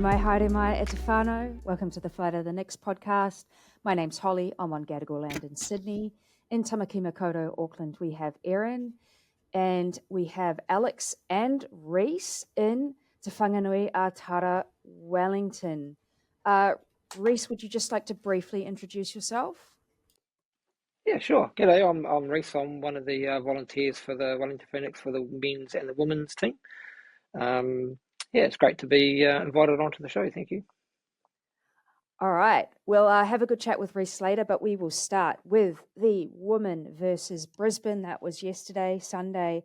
mai haere mai e te whānau. Welcome to the Flight of the Nix podcast. My name's Holly. I'm on Gadigal land in Sydney. In Tamaki Makaurau, Auckland, we have Erin and we have Alex and Reece in Te Whanganui a Tara, Wellington. Reece, would you just like to briefly introduce yourself? Yeah, sure. G'day, I'm Reece. I'm one of the volunteers for the Wellington Phoenix for the men's and the women's team. Yeah, it's great to be invited onto the show. Thank you. All right. We'll have a good chat with Reece later, but we will start with the women versus Brisbane. That was yesterday, Sunday,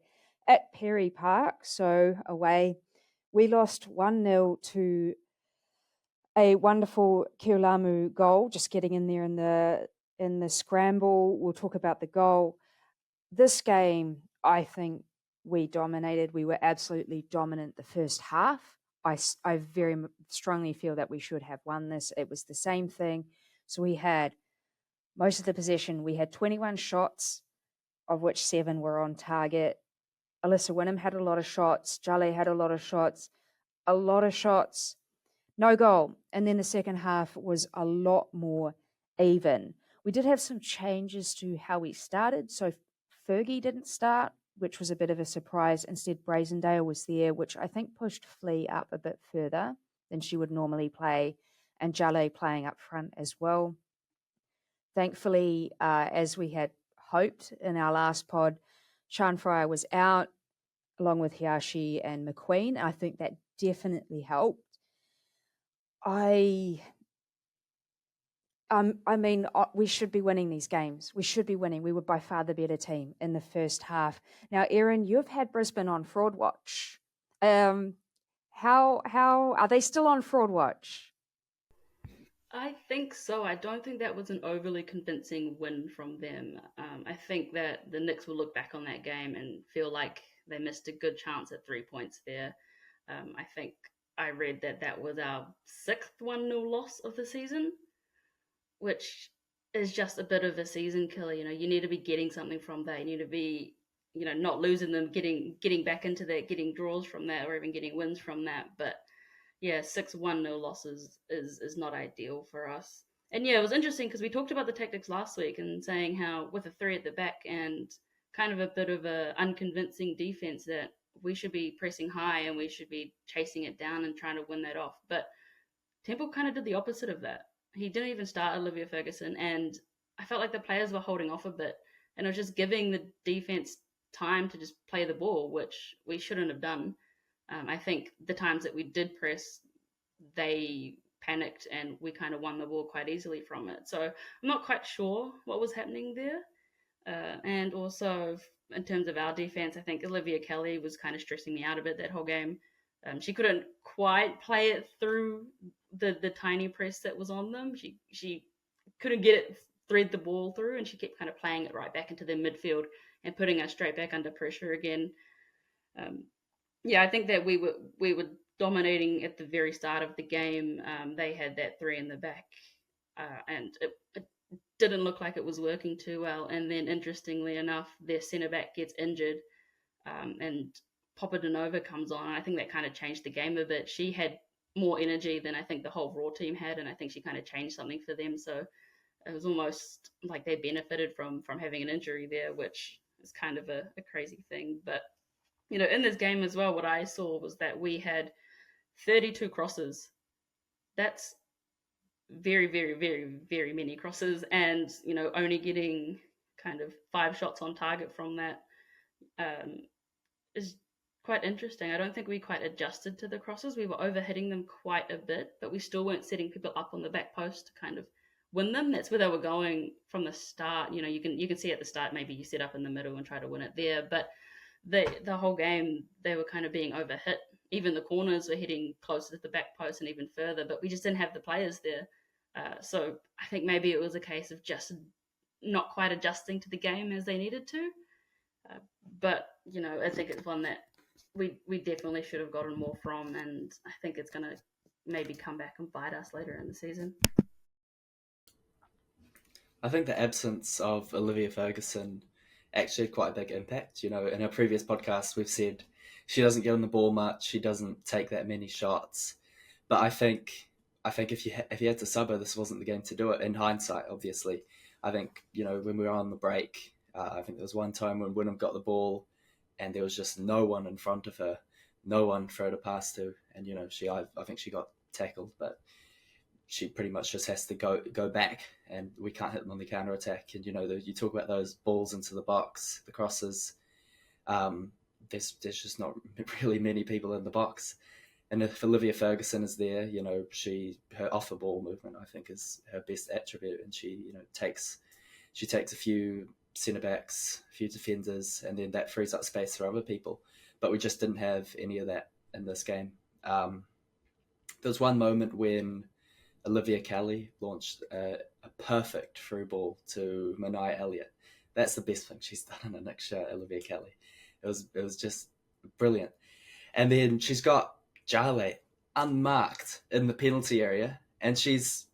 at Perry Park. So away, we lost 1-0 to a wonderful Kiolamu goal, just getting in there in the scramble. We'll talk about the goal. This game, I think we dominated. We were absolutely dominant the first half. I very strongly feel that we should have won this. It was the same thing. So we had most of the possession. We had 21 shots, of which 7 were on target. Alyssa Wynnum had a lot of shots. Jale had a lot of shots. No goal. And then the second half was a lot more even. We did have some changes to how we started. So Fergie didn't start, which was a bit of a surprise. Instead, Brazendale was there, which I think pushed Flea up a bit further than she would normally play, and Jale playing up front as well. Thankfully, as we had hoped in our last pod, Sian Fryer was out, along with Hiashi and McQueen. I think that definitely helped. We should be winning these games. We should be winning. We were by far the better team in the first half. Now, Erin, you've had Brisbane on Fraud Watch. How are they still on Fraud Watch? I think so. I don't think that was an overly convincing win from them. I think that the Knicks will look back on that game and feel like they missed a good chance at 3 points there. I think I read that was our 6th 1-0 loss of the season, which is just a bit of a season killer. You know, you need to be getting something from that. You need to be, not losing them, getting back into that, getting draws from that, or even getting wins from that. But yeah, 6 1-0 losses is not ideal for us. And yeah, it was interesting because we talked about the tactics last week and saying how with a 3 at the back and kind of a bit of a unconvincing defense that we should be pressing high and we should be chasing it down and trying to win that off. But Temple kind of did the opposite of that. He didn't even start Olivia Ferguson, and I felt like the players were holding off a bit, and it was just giving the defense time to just play the ball, which we shouldn't have done. I think the times that we did press, they panicked, and we kind of won the ball quite easily from it. So I'm not quite sure what was happening there. And also, in terms of our defense, I think Olivia Kelly was kind of stressing me out a bit that whole game. She couldn't quite play it through the tiny press that was on them. She couldn't get it, thread the ball through, and she kept kind of playing it right back into the midfield and putting us straight back under pressure again. I think that we were dominating at the very start of the game. They had that 3 in the back, and it didn't look like it was working too well. And then, interestingly enough, their centre back gets injured, and Popodanova comes on. I think that kind of changed the game a bit. She had more energy than I think the whole Raw team had, and I think she kind of changed something for them. So it was almost like they benefited from having an injury there, which is kind of a crazy thing. But in this game as well, what I saw was that we had 32 crosses. That's very, very, very, very many crosses, and only getting kind of 5 shots on target from that is quite interesting. I don't think we quite adjusted to the crosses. We were overhitting them quite a bit, but we still weren't setting people up on the back post to kind of win them. That's where they were going from the start. You can see at the start, maybe you set up in the middle and try to win it there, but the whole game they were kind of being overhit. Even the corners were hitting closer to the back post and even further, but we just didn't have the players there. So I think maybe it was a case of just not quite adjusting to the game as they needed to. But I think it's one that we definitely should have gotten more from, and I think it's going to maybe come back and bite us later in the season. I think the absence of Olivia Ferguson actually had quite a big impact. In our previous podcast, we've said she doesn't get on the ball much, she doesn't take that many shots, But I think if you had to sub her, this wasn't the game to do it. In hindsight, obviously, I think when we were on the break, I think there was one time when Wynnum got the ball, and there was just no one in front of her, no one for her to pass to, and I think she got tackled, but she pretty much just has to go back, and we can't hit them on the counter attack. And you talk about those balls into the box, the crosses. There's just not really many people in the box. And if Olivia Ferguson is there, her off the ball movement, I think, is her best attribute, and she takes a few centre backs, a few defenders, and then that frees up space for other people. But we just didn't have any of that in this game. There was one moment when Olivia Kelly launched a perfect through ball to Manai Elliott. That's the best thing she's done in a Knicks shirt, Olivia Kelly. It was just brilliant. And then she's got Jale unmarked in the penalty area, and she's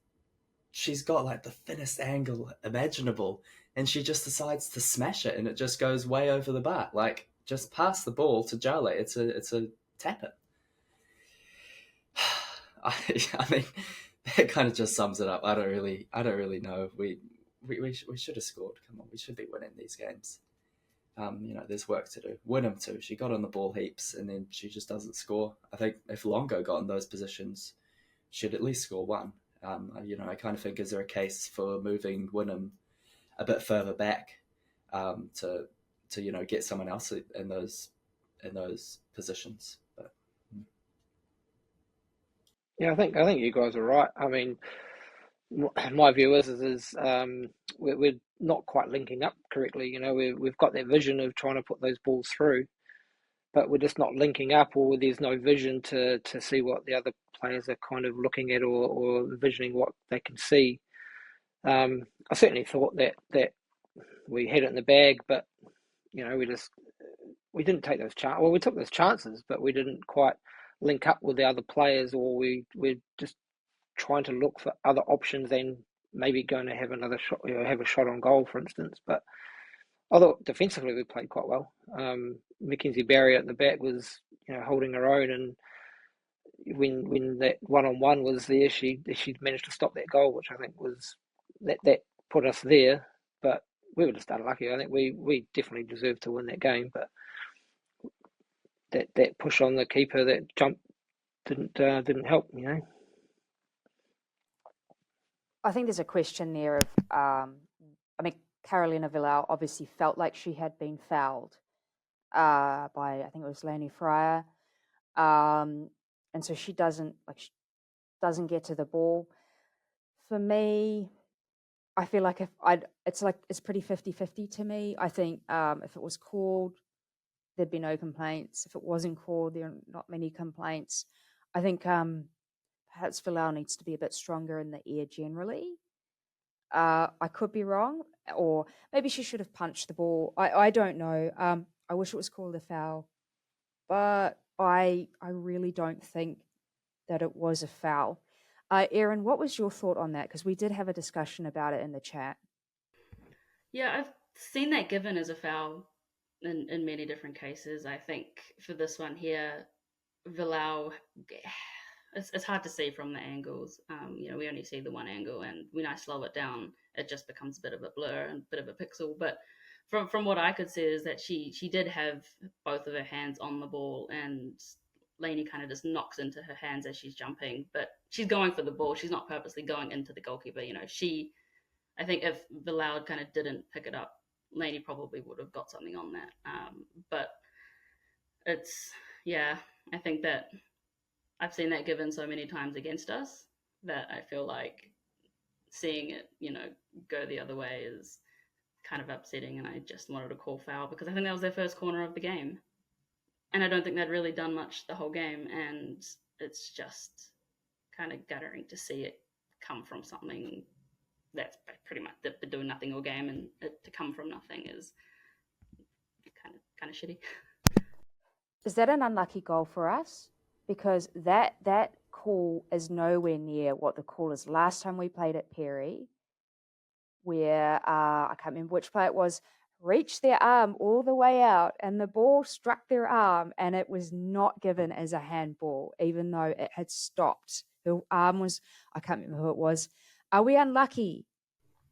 got like the thinnest angle imaginable, and she just decides to smash it, and it just goes way over the bar. Like, just pass the ball to Jale. It's a tap it. I mean, that kind of just sums it up. I don't really know. We should have scored. Come on, we should be winning these games. There's work to do. Wynnum too. She got on the ball heaps, and then she just doesn't score. I think if Longo got in those positions, she'd at least score one. I kind of think, is there a case for moving Wynnum a bit further back to get someone else in those positions? But yeah, I think you guys are right. I mean, my view is we're not quite linking up correctly. We've got that vision of trying to put those balls through, but we're just not linking up, or there's no vision to see what the other players are kind of looking at, or envisioning what they can see. I certainly thought that we had it in the bag, but we didn't take those chances. Well, we took those chances, but we didn't quite link up with the other players, or we're just trying to look for other options than maybe going to have another shot, have a shot on goal, for instance. But I thought defensively we played quite well. Mackenzie Barry at the back was holding her own, and when that one-on-one was there, she managed to stop that goal, which I think was that put us there. But we were just unlucky. I think we definitely deserved to win that game, but that push on the keeper, that jump didn't help. I think there's a question there of, Carolina Villau obviously felt like she had been fouled by, I think it was Lani Fryer, and so she doesn't get to the ball. For me, I feel like it's pretty 50-50 to me. I think if it was called, there'd be no complaints. If it wasn't called, there are not many complaints. I think perhaps Villau needs to be a bit stronger in the air generally. I could be wrong, or maybe she should have punched the ball. I don't know. I wish it was called a foul, but I really don't think that it was a foul. Erin, what was your thought on that? Because we did have a discussion about it in the chat. Yeah, I've seen that given as a foul in many different cases. I think for this one here, Villau, it's hard to see from the angles. We only see the one angle, and when I slow it down, it just becomes a bit of a blur and a bit of a pixel. But from what I could see is that she did have both of her hands on the ball, and Lainey kind of just knocks into her hands as she's jumping, but she's going for the ball. She's not purposely going into the goalkeeper. I think if Villau kind of didn't pick it up, Lainey probably would have got something on that. But I think that I've seen that given so many times against us that I feel like seeing it, go the other way is kind of upsetting, and I just wanted to call foul because I think that was their first corner of the game. And I don't think they'd really done much the whole game, and it's just kind of guttering to see it come from something that's pretty much they're doing nothing all game, and it to come from nothing is kind of shitty. Is that an unlucky goal for us? Because that call is nowhere near what the call is last time we played at Perry, where I can't remember which play it was. reached their arm all the way out and the ball struck their arm and it was not given as a handball, even though it had stopped. Her arm was, I can't remember who it was. Are we unlucky?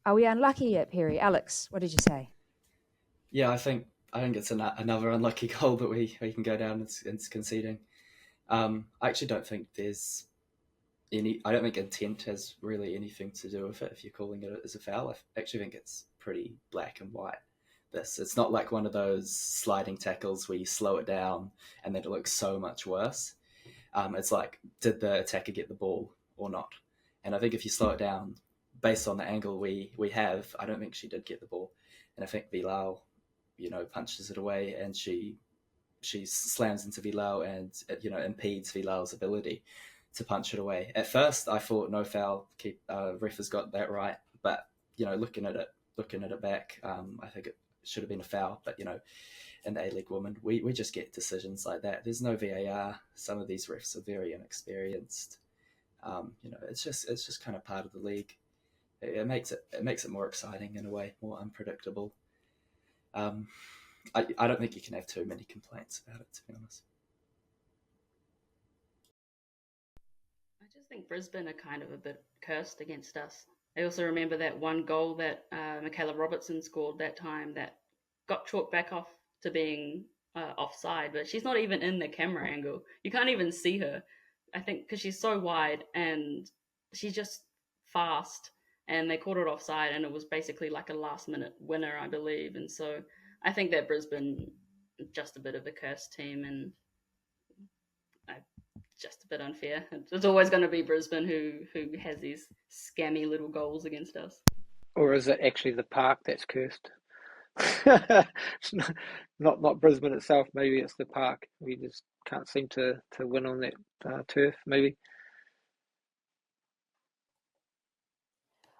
Are we unlucky at Perry? Alex, what did you say? Yeah, I think it's another unlucky goal that we can go down as conceding. I actually don't think there's I don't think intent has really anything to do with it if you're calling it as a foul. I actually think it's pretty black and white. It's not like one of those sliding tackles where you slow it down and then it looks so much worse. It's like, did the attacker get the ball or not? And I think if you slow it down, based on the angle we have, I don't think she did get the ball. And I think Vilao, punches it away and she slams into Vilao and, impedes Vilao's ability to punch it away. At first, I thought no foul. Ref has got that right, but looking at it back, I think it should have been a foul. But in the A-League women, we just get decisions like that. There's no VAR. Some of these refs are very inexperienced. It's just kind of part of the league. It makes it more exciting in a way, more unpredictable. I don't think you can have too many complaints about it, to be honest. I just think Brisbane are kind of a bit cursed against us. I also remember that one goal that Michaela Robertson scored that time that got chalked back off to being offside, but she's not even in the camera angle. You can't even see her, I think, because she's so wide and she's just fast, and they called it offside, and it was basically like a last-minute winner, I believe. And so I think that Brisbane just a bit of a cursed team, and just a bit unfair. It's always going to be Brisbane who has these scammy little goals against us. Or is it actually the park that's cursed? It's not Brisbane itself. Maybe it's the park. We just can't seem to win on that turf. Maybe.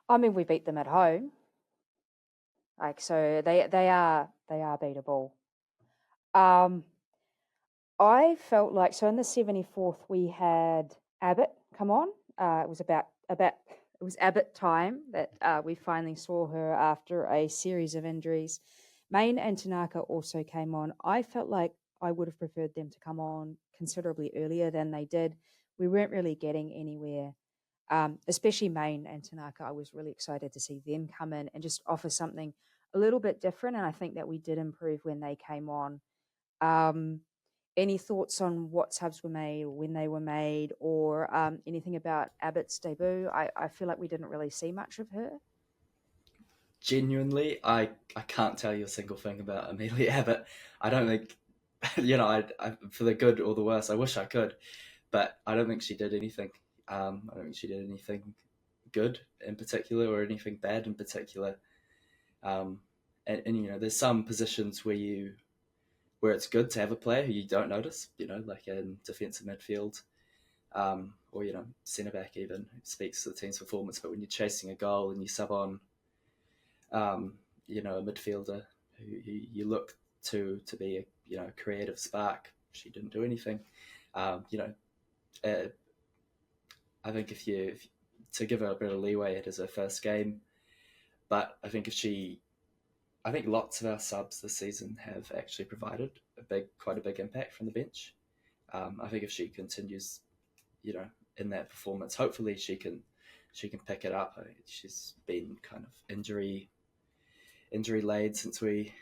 I mean, we beat them at home. So they are beatable. I felt like, so in the 74th we had Abbott come on. It was it was Abbott time that we finally saw her after a series of injuries. Main and Tanaka also came on. I felt like I would have preferred them to come on considerably earlier than they did. We weren't really getting anywhere, especially Main and Tanaka. I was really excited to see them come in and just offer something a little bit different, and I think that we did improve when they came on. Any thoughts on what subs were made or when they were made, or anything about Abbott's debut? I feel like we didn't really see much of her. Genuinely, I can't tell you a single thing about Amelia Abbott. I don't think, I for the good or the worse, I wish I could, but I don't think she did anything. I don't think she did anything good in particular or anything bad in particular. And there's some positions where it's good to have a player who you don't notice, like in defensive midfield, or centre back even, who speaks to the team's performance. But when you're chasing a goal and you sub on, a midfielder who you look to be a creative spark, she didn't do anything. I think if to give her a bit of leeway, it is her first game, but I think I think lots of our subs this season have actually provided quite a big impact from the bench. I think if she continues, in that performance, hopefully she can pick it up. She's been kind of injury laden since we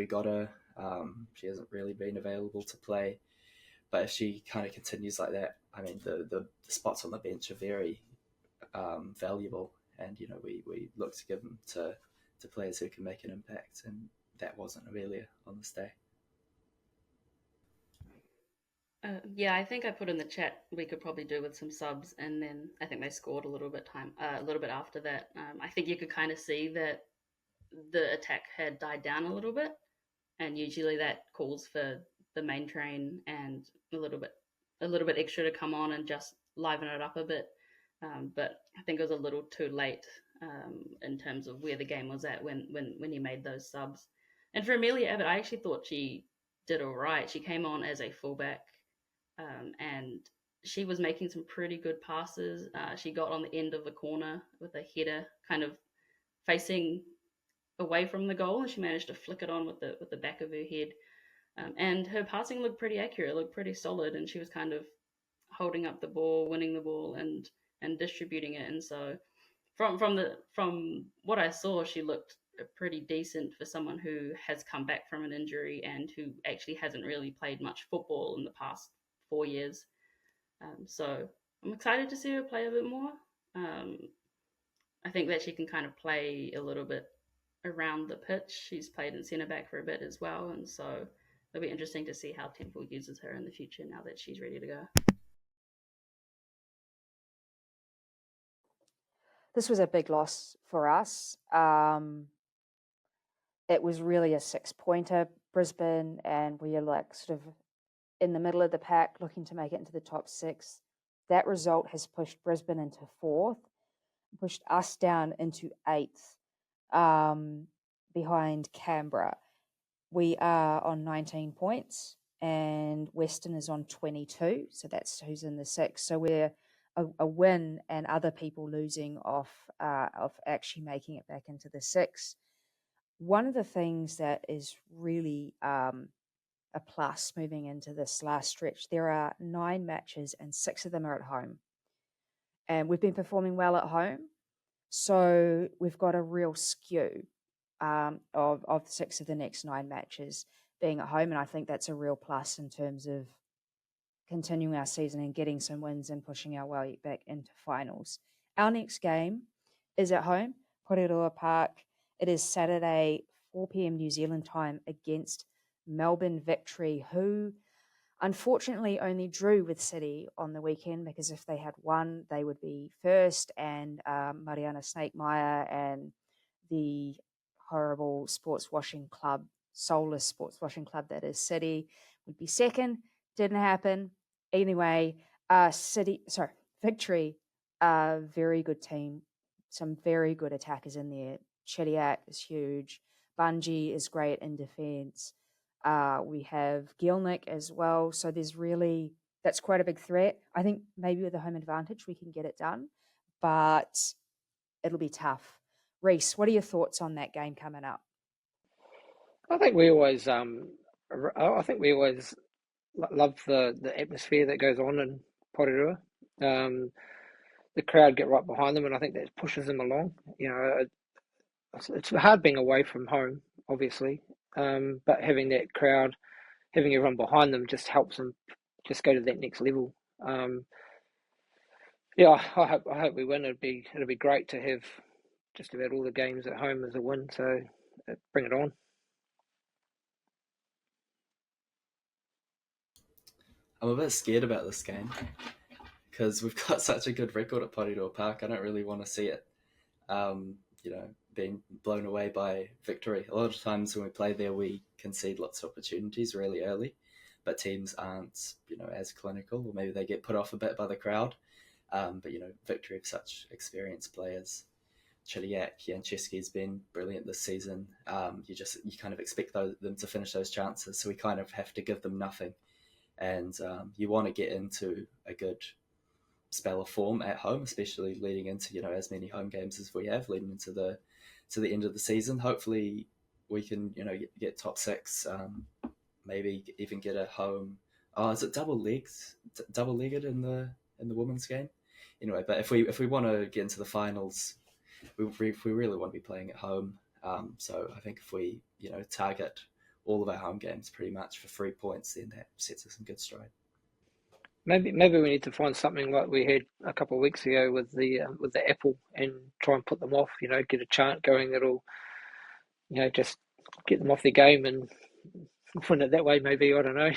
got her. She hasn't really been available to play, but if she kind of continues like that, I mean, the spots on the bench are very valuable, and we look to give them to players who can make an impact, and that wasn't Amelia on this day. Yeah, I think I put in the chat we could probably do with some subs, and then I think they scored a little bit after that. I think you could kind of see that the attack had died down a little bit, and usually that calls for the main train and a little bit extra to come on and just liven it up a bit. But I think it was a little too late in terms of where the game was at when he made those subs. And for Amelia Abbott, I actually thought she did all right. She came on as a fullback, and she was making some pretty good passes. She got on the end of the corner with a header, kind of facing away from the goal, and she managed to flick it on with the back of her head. And her passing looked pretty accurate, looked pretty solid, and she was kind of holding up the ball, winning the ball, and distributing it. And so from what I saw, she looked pretty decent for someone who has come back from an injury and who actually hasn't really played much football in the past 4 years. So I'm excited to see her play a bit more. I think that she can kind of play a little bit around the pitch. She's played in centre back for a bit as well, and so it'll be interesting to see how Temple uses her in the future now that she's ready to go. This was a big loss for us. It was really a 6-pointer, Brisbane, and we are like sort of in the middle of the pack looking to make it into the top 6. That result has pushed Brisbane into 4th, pushed us down into 8th, behind Canberra. We are on 19 points and Western is on 22. So that's who's in the 6. So we're a win and other people losing off of actually making it back into the 6. One of the things that is really a plus moving into this last stretch, there are 9 matches and 6 of them are at home. And we've been performing well at home. So we've got a real skew of 6 of the next 9 matches being at home. And I think that's a real plus in terms of continuing our season and getting some wins and pushing our way back into finals. Our next game is at home, Porirua Park. It is Saturday, 4 p.m. New Zealand time against Melbourne Victory, who unfortunately only drew with City on the weekend, because if they had won, they would be first, and Mariana Snakemeyer and the horrible sports washing club, soulless sports washing club that is City, would be second. Didn't happen. Anyway, Victory, a very good team, some very good attackers in there. Chediak is huge. Bungie is great in defence. We have Gielnik as well. So that's quite a big threat. I think maybe with the home advantage, we can get it done, but it'll be tough. Reece, what are your thoughts on that game coming up? I think we always love the atmosphere that goes on in Porirua. The crowd get right behind them, and I think that pushes them along. It's hard being away from home, obviously, but having that crowd, having everyone behind them, just helps them just go to that next level. I hope we win. It'll be great to have just about all the games at home as a win. So bring it on. I'm a bit scared about this game because we've got such a good record at Porirua Park. I don't really want to see it, being blown away by Victory. A lot of times when we play there, we concede lots of opportunities really early, but teams aren't, as clinical, or maybe they get put off a bit by the crowd. But Victory have such experienced players. Chediak, Jancheski has been brilliant this season. You kind of expect them to finish those chances, so we kind of have to give them nothing. And you want to get into a good spell of form at home, especially leading into as many home games as we have leading into the end of the season. Hopefully, we can get top 6, maybe even get a home. Oh, is it double-legged in the women's game? Anyway, but if we want to get into the finals, we really want to be playing at home. So I think if we target all of our home games pretty much for 3 points, then that sets us in good stride. Maybe we need to find something like we had a couple of weeks ago with the apple, and try and put them off. Get a chant going that'll just get them off their game and win it that way. Maybe, I don't know.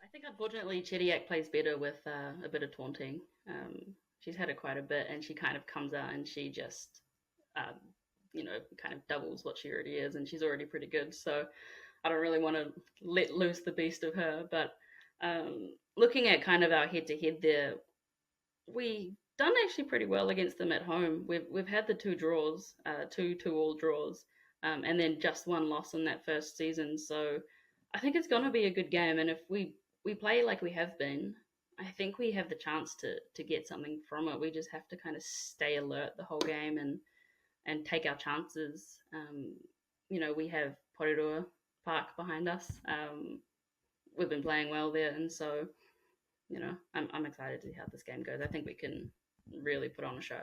I think unfortunately Chediak plays better with a bit of taunting. She's had it quite a bit, and she kind of comes out and she just kind of doubles what she already is, and she's already pretty good. So I don't really want to let loose the beast of her. But looking at kind of our head-to-head there, we done actually pretty well against them at home. We've had the 2 draws, 2-2-all draws, and then just 1 loss in that first season. So I think it's going to be a good game, and if we play like we have been, I think we have the chance to get something from it. We just have to kind of stay alert the whole game and and take our chances. We have Porirua Park behind us. We've been playing well there, and so I'm excited to see how this game goes. I think we can really put on a show.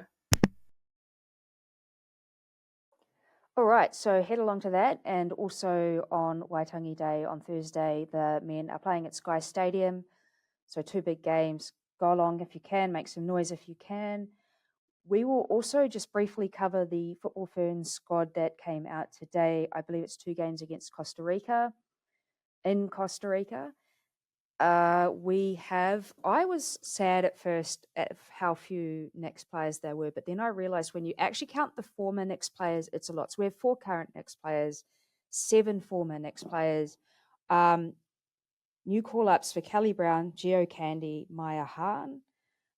All right, so head along to that. And also on Waitangi Day on Thursday, the men are playing at Sky Stadium. So 2 big games. Go along if you can, make some noise if you can. We will also just briefly cover the Football Ferns squad that came out today. I believe it's 2 games against Costa Rica. In Costa Rica, I was sad at first at how few Knicks players there were, but then I realized when you actually count the former Knicks players, it's a lot. So we have 4 current Knicks players, 7 former Knicks players. New call-ups for Kelly Brown, Geo Candy, Maya Hahn.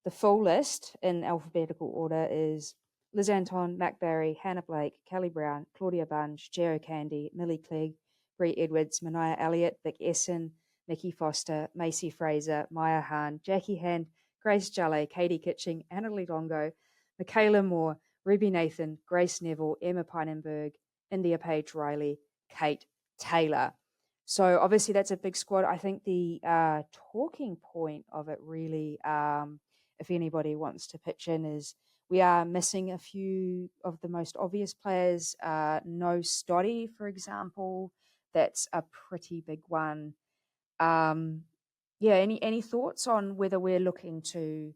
The full list in alphabetical order is Liz Anton, Mac Barry, Hannah Blake, Kelly Brown, Claudia Bunge, Geo Candy, Millie Clegg, Bree Edwards, Mania Elliott, Vic Essen, Nikki Foster, Macy Fraser, Maya Hahn, Jackie Hand, Grace Jale, Katie Kitching, Annalie Longo, Michaela Moore, Ruby Nathan, Grace Neville, Emma Pinenberg, India Page Riley, Kate Taylor. So obviously that's a big squad. I think the talking point of it really, if anybody wants to pitch in, is we are missing a few of the most obvious players. No Stoddy, for example. That's a pretty big one. Any thoughts on whether we're looking to,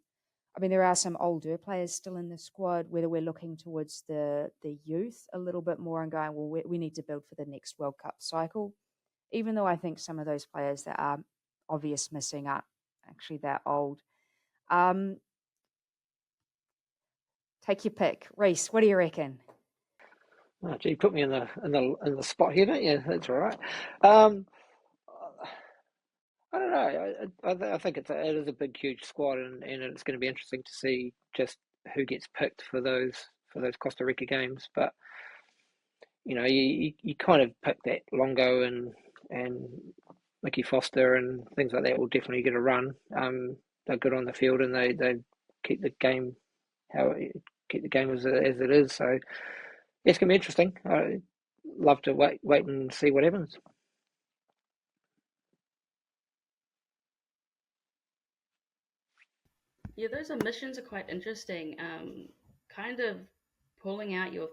I mean, there are some older players still in the squad, whether we're looking towards the youth a little bit more and going, well, we need to build for the next World Cup cycle, even though I think some of those players that are obvious missing aren't actually that old. Take your pick. Reece, what do you reckon? Oh, gee, put me in the spot here, don't you? That's all right. I don't know. I think it is a big, huge squad, and it's going to be interesting to see just who gets picked for those Costa Rica games. But you kind of pick that Longo and Mickey Foster and things like that will definitely get a run. They're good on the field, and they keep the game as it is. So it's going to be interesting. I'd love to wait and see what happens. Yeah, those omissions are quite interesting. Kind of pulling out your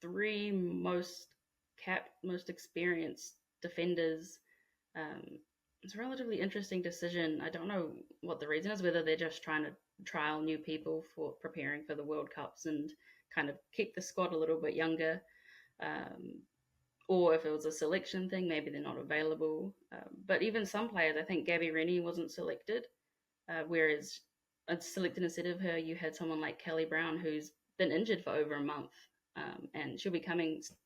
3 most experienced defenders. It's a relatively interesting decision. I don't know what the reason is, whether they're just trying to trial new people for preparing for the World Cups and kind of keep the squad a little bit younger. Or if it was a selection thing, maybe they're not available. But even some players, I think Gabby Rennie wasn't selected, whereas selected instead of her, you had someone like Kelly Brown, who's been injured for over a month, and she'll be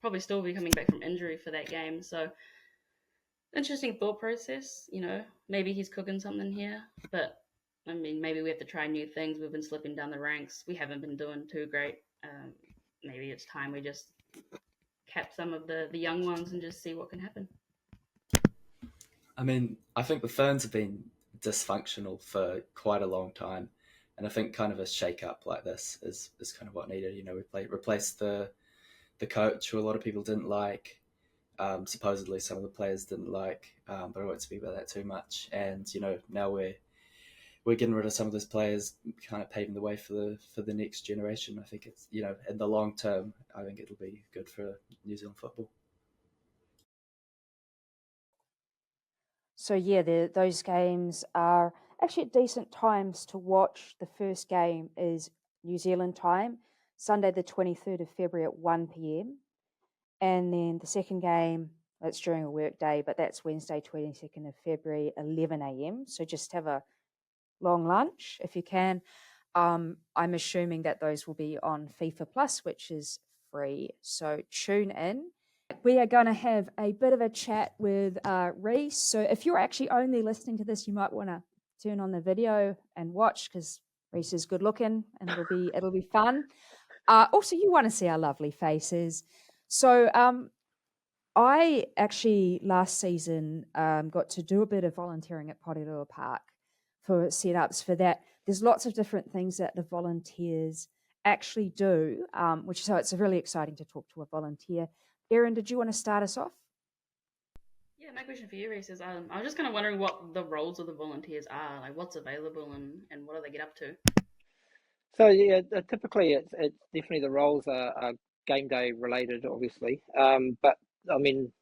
probably still be coming back from injury for that game. So interesting thought process. Maybe he's cooking something here, but I mean, maybe we have to try new things. We've been slipping down the ranks. We haven't been doing too great. Maybe it's time we just cap some of the young ones and just see what can happen. I mean, I think the Ferns have been dysfunctional for quite a long time, and I think kind of a shake-up like this is kind of what needed. We replaced the coach, who a lot of people didn't like. Supposedly some of the players didn't like, but I won't speak about that too much. And now we're getting rid of some of those players, kind of paving the way for the next generation. I think it's in the long term, I think it'll be good for New Zealand football. So those games are actually at decent times to watch. The first game is New Zealand time, Sunday the 23rd of February at 1 p.m. And then the second game, that's during a work day, but that's Wednesday 22nd of February, 11 a.m. So just have a long lunch if you can. I'm assuming that those will be on FIFA Plus, which is free. So tune in. We are going to have a bit of a chat with Reece. So if you're actually only listening to this, you might want to turn on the video and watch, because Reece is good looking and it'll be fun. Also, you want to see our lovely faces. So I actually last season got to do a bit of volunteering at Porirua Park for setups for that. There's lots of different things that the volunteers actually do, so it's really exciting to talk to a volunteer. Erin, did you want to start us off? Yeah, my question for you, Reece, is I was just kind of wondering what the roles of the volunteers are, like what's available and what do they get up to? So yeah, typically it's definitely the roles are game day related, obviously. But I mean,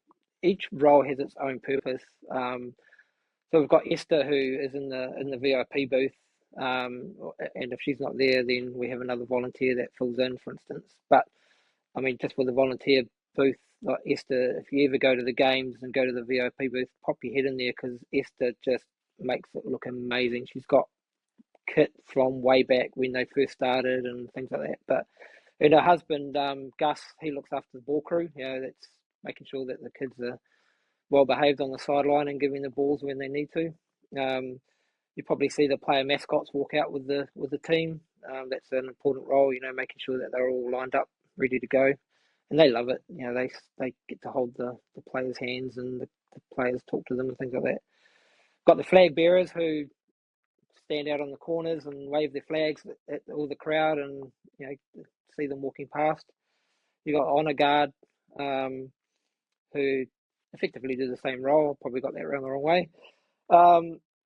each role has its own purpose. So we've got Esther, who is in the VIP booth, and if she's not there, then we have another volunteer that fills in, for instance. But I mean, just with the volunteer booth, like Esther, if you ever go to the games and go to the VIP booth, pop your head in there because Esther just makes it look amazing. She's got kit from way back when they first started and things like that. But and her husband, Gus, he looks after the ball crew. That's making sure that the kids are well behaved on the sideline and giving the balls when they need to. You probably see the player mascots walk out with the team. That's an important role, making sure that they're all lined up, ready to go, and they love it. They get to hold the players' hands and the players talk to them and things like that. Got the flag bearers who stand out on the corners and wave their flags at all the crowd, and see them walking past. You got honor guard, who effectively do the same role. Probably got that around the wrong way.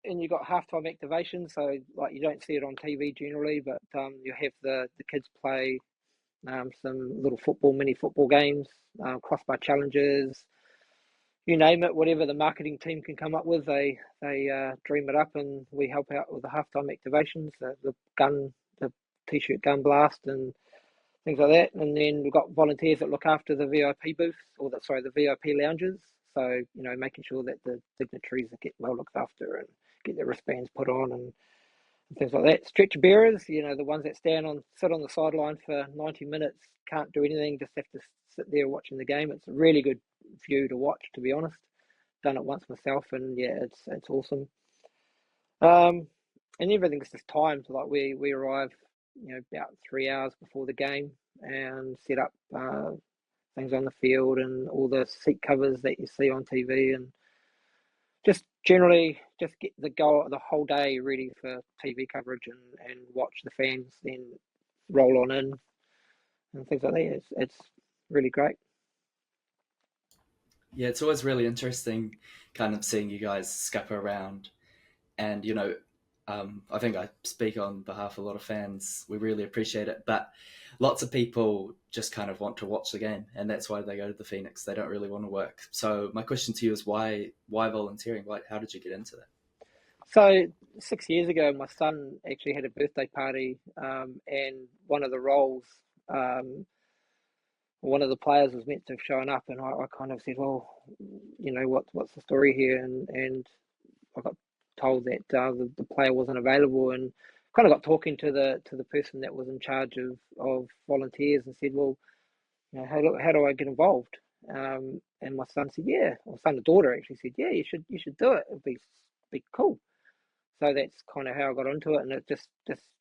And you got halftime activation, so like you don't see it on TV generally, but you have the kids play some little mini football games, crossbar challenges, you name it, whatever the marketing team can come up with, they dream it up, and we help out with the halftime activations, the t-shirt gun blast, and things like that. And then we've got volunteers that look after the VIP booths, the VIP lounges. So making sure that the dignitaries get well looked after and get their wristbands put on and things like that. Stretcher bearers, the ones that sit on the sideline for 90 minutes, can't do anything, just have to sit there watching the game. It's a really good view to watch, to be honest. Done it once myself, and yeah, it's awesome. And everything's just timed. Like we arrive, about 3 hours before the game and set up things on the field and all the seat covers that you see on TV, and just generally just get the whole day ready for TV coverage and watch the fans then roll on in and things like that. It's really great. Yeah, it's always really interesting kind of seeing you guys scupper around. And, I think I speak on behalf of a lot of fans. We really appreciate it. But lots of people just kind of want to watch the game, and that's why they go to the Phoenix. They don't really want to work. So my question to you is why volunteering? How did you get into that? So 6 years ago, my son actually had a birthday party, and one of the roles, one of the players was meant to have shown up, and I kind of said, well, what's the story here? And I got told that the player wasn't available, and kind of got talking to the person that was in charge of volunteers and said, well, how do I get involved? And my son said, yeah. My son and daughter actually said, yeah, you should do it. It'd be cool. So that's kind of how I got into it, and it just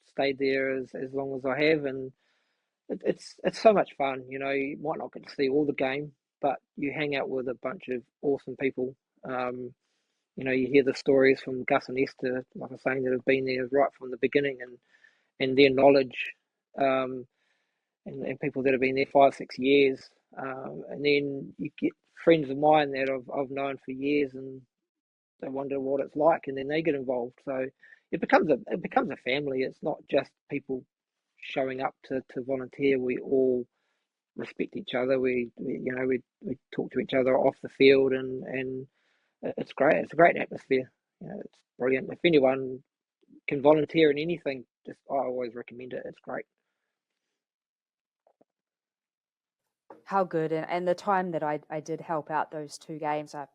stayed there as long as I have, and it's so much fun. You might not get to see all the game, but you hang out with a bunch of awesome people. You hear the stories from Gus and Esther, like I was saying, that have been there right from the beginning, and their knowledge, and people that have been there 5-6 years, and then you get friends of mine that I've known for years, and they wonder what it's like, and then they get involved. So it becomes a family. It's not just people showing up to volunteer. We all respect each other. We talk to each other off the field, and it's great. It's a great atmosphere. It's brilliant. If anyone can volunteer in anything, I always recommend it. It's great. How good. And the time that I did help out those two games, I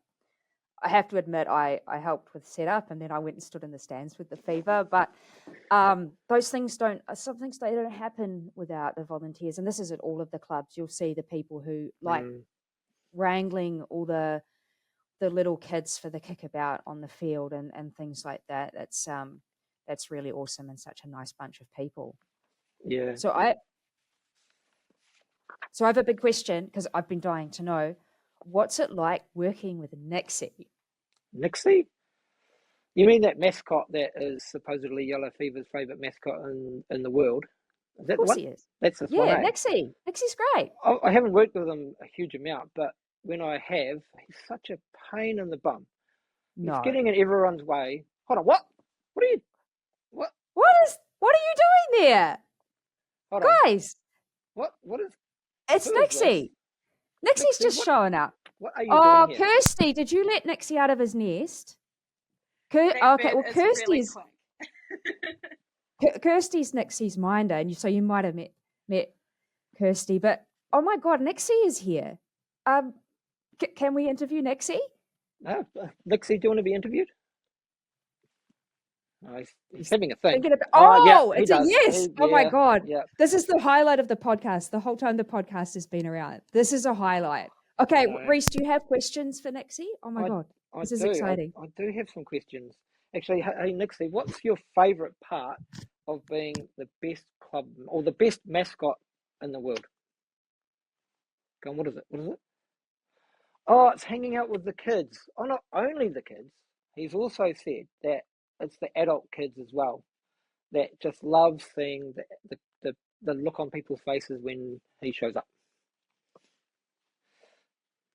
have to admit I helped with setup, and then I went and stood in the stands with the fever. But those things some things they don't happen without the volunteers. And this is at all of the clubs. You'll see the people who like wrangling all the little kids for the kickabout on the field and things like that. That's really awesome, and such a nice bunch of people. Yeah. So I have a big question, because I've been dying to know, what's it like working with Nixie? Nixie? You mean that mascot that is supposedly Yellow Fever's favourite mascot in the world? Is Of that the course one? he is. That's this one, Yeah, eh? Nixie. Nixie's great. I haven't worked with him a huge amount, but when I have, he's such a pain in the bum. He's No. getting in everyone's way. Hold on, what? What are you? What? What are you doing there? Hold on. Guys, What is? it's Who is this? Nixie. Nixie's Nixie, just showing up. what are you Oh, doing here? Kirsty, did you let Nixie out of his nest? That Okay, bit well, is really Kirsty's quick. Kirsty's Nixie's minder, and so you might have met Kirsty. But oh my God, Nixie is here. Can we interview Nixie? Nixie, do you want to be interviewed? Oh, he's having a think. Thinking about, Yeah, he it's a does. yes. Oh my Yeah, God. yeah. This is the highlight of the podcast. The whole time the podcast has been around. This is a highlight. Okay, No. Reece, do you have questions for Nixie? Oh my God. This is exciting. I do have some questions. Actually, hey, Nixie, what's your favourite part of being the best club or the best mascot in the world? Go on, what is it? What is it? Oh, it's hanging out with the kids. Oh, not only the kids. He's also said that it's the adult kids as well that just love seeing the look on people's faces when he shows up.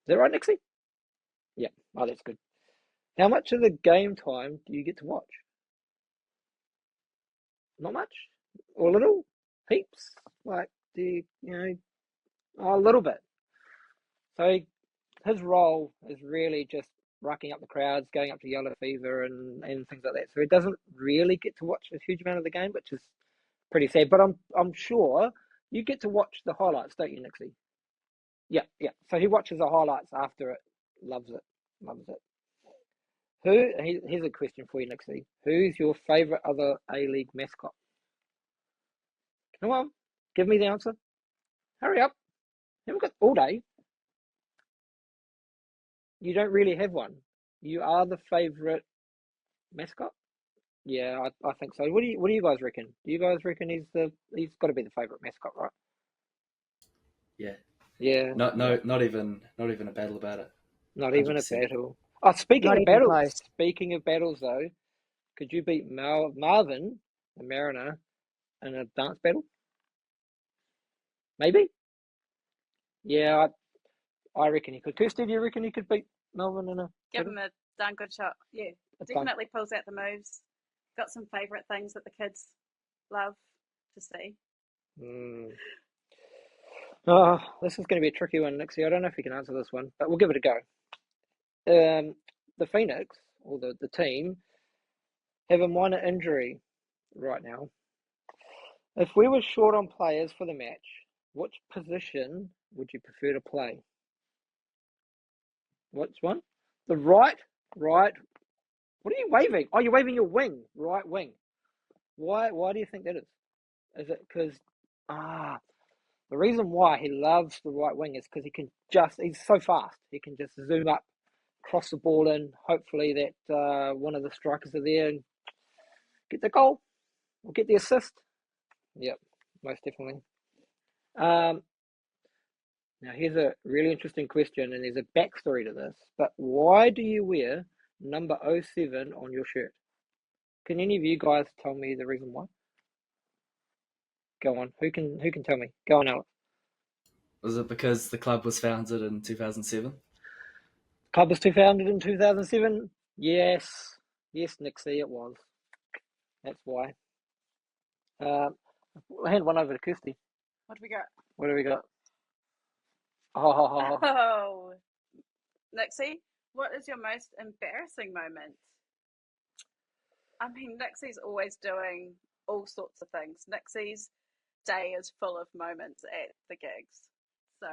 Is that right, Nixie? Yeah. Oh, that's good. How much of the game time do you get to watch? Not much? Or a little? Heaps? Like, do you know, a little bit. So his role is really just racking up the crowds, going up to yellow fever and things like that. So he doesn't really get to watch a huge amount of the game, which is pretty sad. But I'm sure you get to watch the highlights, don't you, Nixie? Yeah. So he watches the highlights after it. Loves it. Here's a question for you, Nixie. Who's your favourite other A-League mascot? Come on, give me the answer. Hurry up. Haven't got all day. You don't really have one. You are the favourite mascot? Yeah, I think so. What do you guys reckon? Do you guys reckon he's got to be the favourite mascot, right? Yeah. Yeah. Not even a battle about it. Not even a 100%. battle. Oh, speaking Not of even battles. close. Speaking of battles, though, could you beat Marvin, the Mariner, in a dance battle? Maybe. Yeah, I reckon he could. Kirsty, do you reckon he could beat Melvin in a Give battle? him a darn good shot. Yeah, definitely pulls out the moves. Got some favourite things that the kids love to see. Oh, this is going to be a tricky one, Nixie. I don't know if you can answer this one, but we'll give it a go. The Phoenix, or the team, have a minor injury right now. If we were short on players for the match, which position would you prefer to play? Which one? The right. What are you waving? Oh, you're waving your wing. Right wing. Why do you think that is? Is it because the reason why he loves the right wing is because he's so fast. He can just zoom up, cross the ball in. Hopefully that one of the strikers are there and get the goal or get the assist. Yep, most definitely. Now here's a really interesting question, and there's a backstory to this. But why do you wear number 07 on your shirt? Can any of you guys tell me the reason why? Go on. Who can tell me? Go on, Alex. Was it because the club was founded in 2007? Club was founded in 2007. Yes, Nixie, it was. That's why. I'll hand one over to Kirsty. What do we got? What do we got? Oh, Oh, Nixie, what is your most embarrassing moment? I mean, Nixie's always doing all sorts of things. Nixie's day is full of moments at the gigs. So,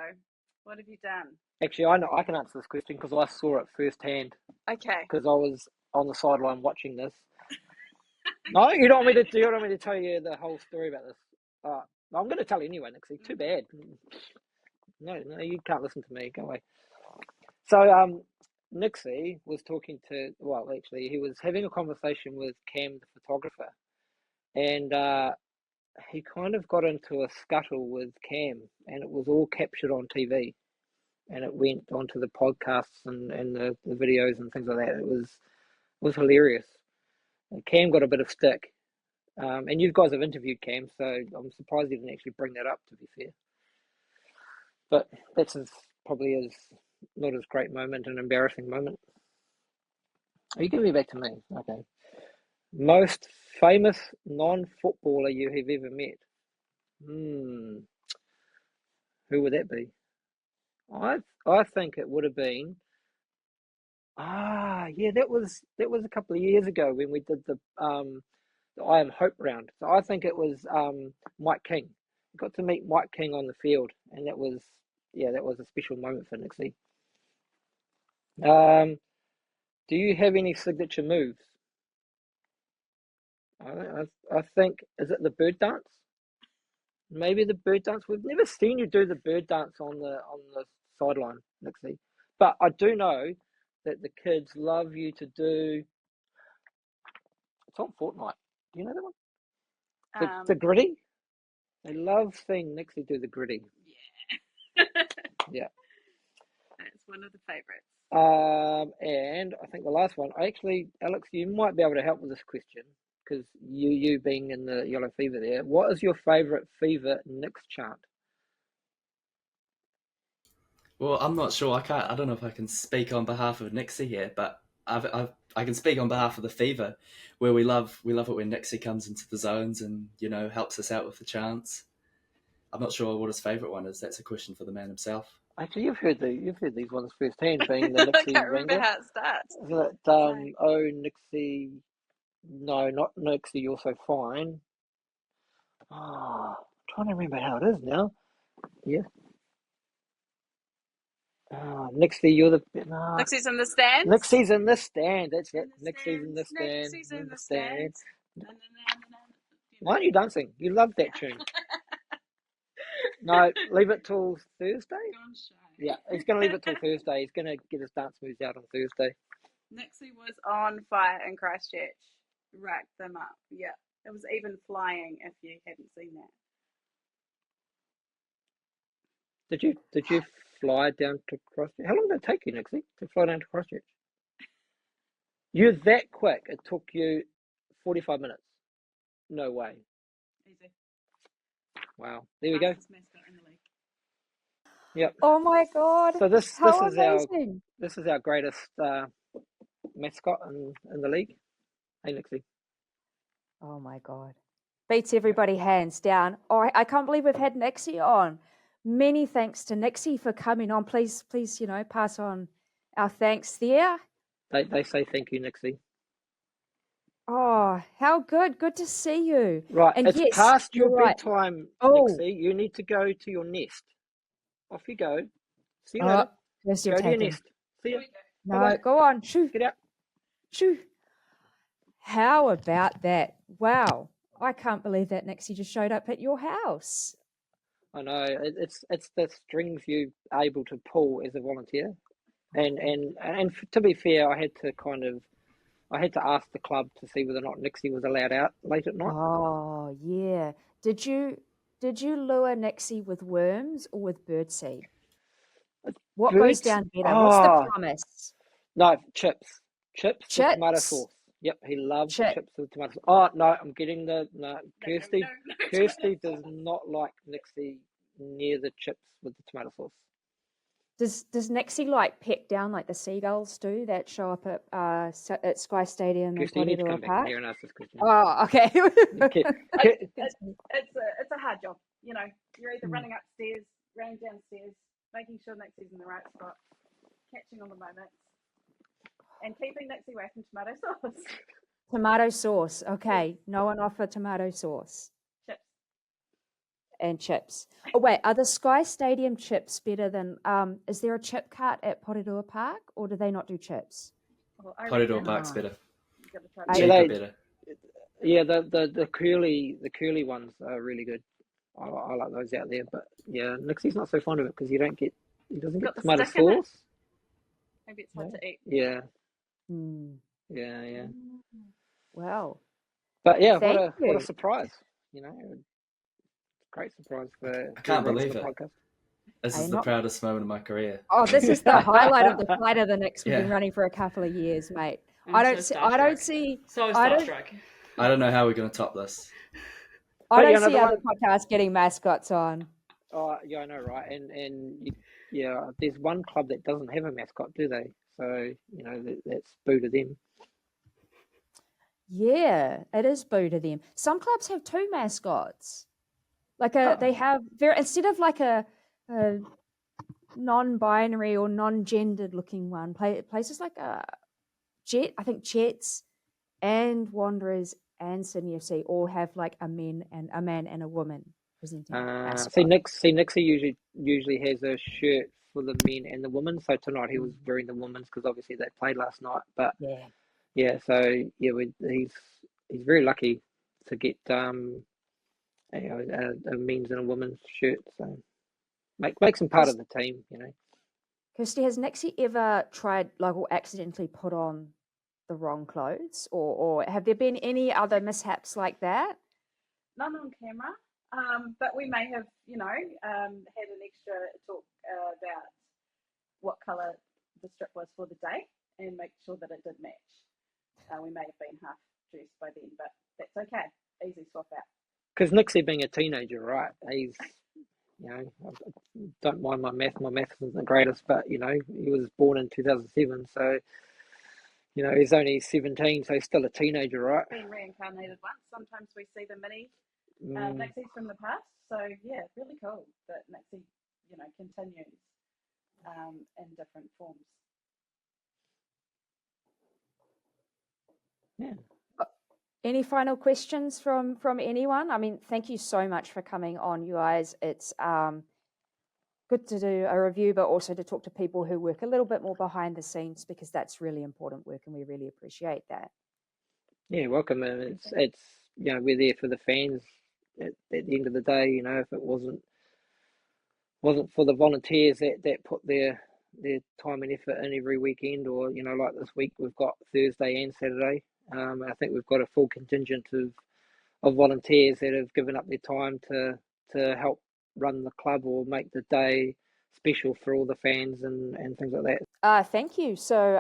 what have you done? actually, I know I can answer this question because I saw it firsthand. Okay. Because I was on the sideline watching this. No, you don't want me to tell you the whole story about this. I'm going to tell you anyway, Nixie. Too bad. No, you can't listen to me. Go away. So, Nixie was talking to. Well, actually, he was having a conversation with Cam, the photographer, and he kind of got into a scuttle with Cam, and it was all captured on TV, and it went onto the podcasts and the videos and things like that. It was hilarious. And Cam got a bit of stick, And you guys have interviewed Cam, so I'm surprised he didn't actually bring that up, to be fair. But that's probably his not his great moment, an embarrassing moment. Are you giving me back to me? Okay. Most famous non-footballer you have ever met? Who would that be? I think it would have been. Yeah, that was a couple of years ago when we did the I Am Hope round. So I think it was Mike King. Got to meet Mike King on the field, and that was a special moment for Nixie. Do you have any signature moves? I think, is it the bird dance? Maybe the bird dance. We've never seen you do the bird dance on the sideline, Nixie. But I do know that the kids love you to do. It's on Fortnite. Do you know that one? The gritty. They love seeing Nixie do the gritty. Yeah. Yeah. That's one of the favourites. And I think the last one. Alex, you might be able to help with this question because you being in the yellow fever there. What is your favourite fever Nix chant? Well, I'm not sure. I don't know if I can speak on behalf of Nixie here, but I can speak on behalf of the Fever, where we love it when Nixie comes into the zones and helps us out with the chants. I'm not sure what his favourite one is. That's a question for the man himself. Actually, you've heard these ones firsthand, being the Nixie I can't remember Ranger. how it starts. Isn't it? Oh, Nixie. No, not Nixie. You're so fine. I'm trying to remember how it is now. Yeah. Nixie, you're the. No. Nixie's in the stands. Nixie's in the stand. That's it. Nixie's in the stand. Nixie's in the stands. Why aren't you dancing? You love that tune. No, leave it till Thursday. Yeah, he's going to leave it till Thursday. He's going to get his dance moves out on Thursday. Nixie was on fire in Christchurch. Racked them up. Yeah, it was even flying. If you hadn't seen that. Did you fly down to Christchurch? How long did it take you, Nixie, to fly down to Christchurch? You're that quick. It took you 45 minutes. No way. Easy. Wow. There we go. Yep. Oh my God. So this is amazing. our greatest mascot in the league. Hey, Nixie. Oh my God. Beats everybody hands down. Oh, I can't believe we've had Nixie on. Many thanks to Nixie for coming on. Please, pass on our thanks there. They say thank you, Nixie. Oh, how good. Good to see you. Right. And it's yes, past your you're right. bedtime, Oh. Nixie. You need to go to your nest. Off you go. See you later. Yes, Go to your nest. See you. No, Bye-bye. go on. Shoo. Get out. Shoo. How about that? Wow. I can't believe that Nixie just showed up at your house. I know. It's the strings you are able to pull as a volunteer. And to be fair, I had to ask the club to see whether or not Nixie was allowed out late at night. Oh, yeah. Did you lure Nixie with worms or with birdseed? What goes down better? What's the promise? No, chips. Chips with tomato sauce. Yep, he loves chips with tomato sauce. Oh, no, I'm getting Kirsty. No, Kirsty does not like Nixie near the chips with the tomato sauce. Does Nixie peck down like the seagulls do that show up at Sky Stadium in Porirua Park? Here and ask this question. Oh, okay. It's a hard job. You're either running upstairs, running downstairs, making sure Nixie's in the right spot, catching all the moments, and keeping Nixie away from tomato sauce. Tomato sauce. Okay, no one offer tomato sauce. Chips. And chips. Oh wait, are the Sky Stadium chips better than? Is there a chip cart at Porirua Park, or do they not do chips? Well, Porirua Park's better. Cheaper, better. Yeah, the curly ones are really good. I like those out there, but yeah, Nixie's not so fond of it because he doesn't get tomato sauce. Maybe it's hard to eat. Yeah. Yeah. Wow. But yeah, what a surprise! Great surprise for. I can't believe it. Podcast. This is the proudest moment of my career. Oh, this is the highlight of the Flight of the Nix. We've been running for a couple of years, mate. I don't see. So starstruck. I don't know how we're going to top this. I But, don't see the other podcasts getting mascots on. Oh, yeah, I know, right? Yeah, there's one club that doesn't have a mascot, do they? So, that's boo to them. Yeah, it is boo to them. Some clubs have two mascots. They have instead of like a non-binary or non-gendered looking one. Places like Jet, I think Jets and Wanderers and Sydney FC all have like a man and a woman presenting mascot. Nixie usually has a shirt for the men and the women. So tonight he was wearing the women's because obviously they played last night. But yeah, so he's very lucky to get a men's and a women's shirt. So makes him part of the team. Kirsty, has Nixie ever tried or accidentally put on the wrong clothes, or have there been any other mishaps like that? None on camera, but we may have, had an extra talk about what colour the strip was for the day and make sure that it did match. We may have been half dressed by then, but that's okay. Easy swap out. Because Nixie being a teenager, right? He's, I don't mind my math. My math isn't the greatest, but he was born in 2007, so he's only 17, so he's still a teenager, right? Been reincarnated once. Sometimes we see the mini Nixies from the past, so yeah, really cool that Nixie, continues in different forms. Yeah. Any final questions from anyone? I mean, thank you so much for coming on, you guys. It's good to do a review, but also to talk to people who work a little bit more behind the scenes, because that's really important work and we really appreciate that. Yeah, welcome. And it's we're there for the fans at the end of the day. If it wasn't for the volunteers that put their time and effort in every weekend, or like this week we've got Thursday and Saturday. I think we've got a full contingent of volunteers that have given up their time to help run the club or make the day special for all the fans and things like that. Thank you. So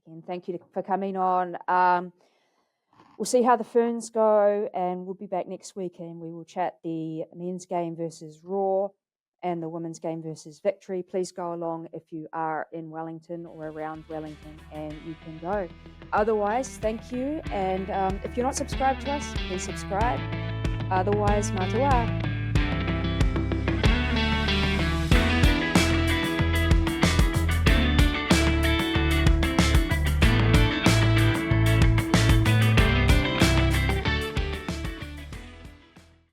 again, thank you for coming on. We'll see how the Ferns go, and we'll be back next week, and we will chat the men's game versus Roar and the women's game versus Victory. Please go along if you are in Wellington or around Wellington, and you can go. Otherwise, thank you, and if you're not subscribed to us, please subscribe. Otherwise, matawa.